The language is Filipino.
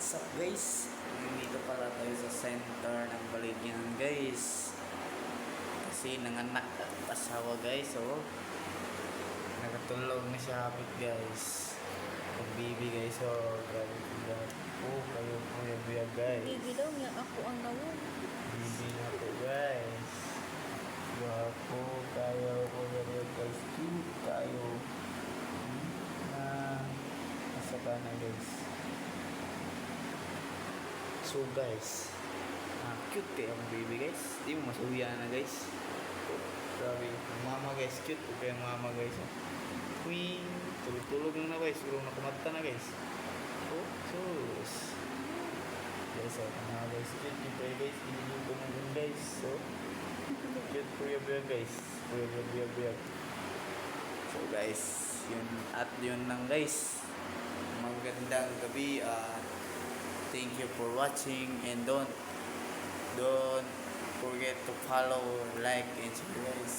What's up guys? Nandito pala tayo sa center ng Baligyan guys. Kasi nanganak at asawa guys, oh. Nakatulog na siya hapit guys. Pagbibi guys, oh. Grabe ko po kayo po yung biya guys. Bibi daw niya ako ang nawag. Bibi na po guys. Wapo kayo po yung biya guys. Cute kayo. Nasa ka na guys. So guys, cute kayo ang baby guys. Di mo masuya na guys. Grabe, ang mama guys, cute po yung mama guys. Queen, tulog-tulog na guys. Tulog na kumata na guys. Oh, sus. Guys, mga guys, cute po yung guys. Hindi ko naman guys. So, cute po yung guys. Buyag. So guys, yun at yun lang guys. Magandang gabi. Thank you for watching and don't forget to follow, like, and share guys.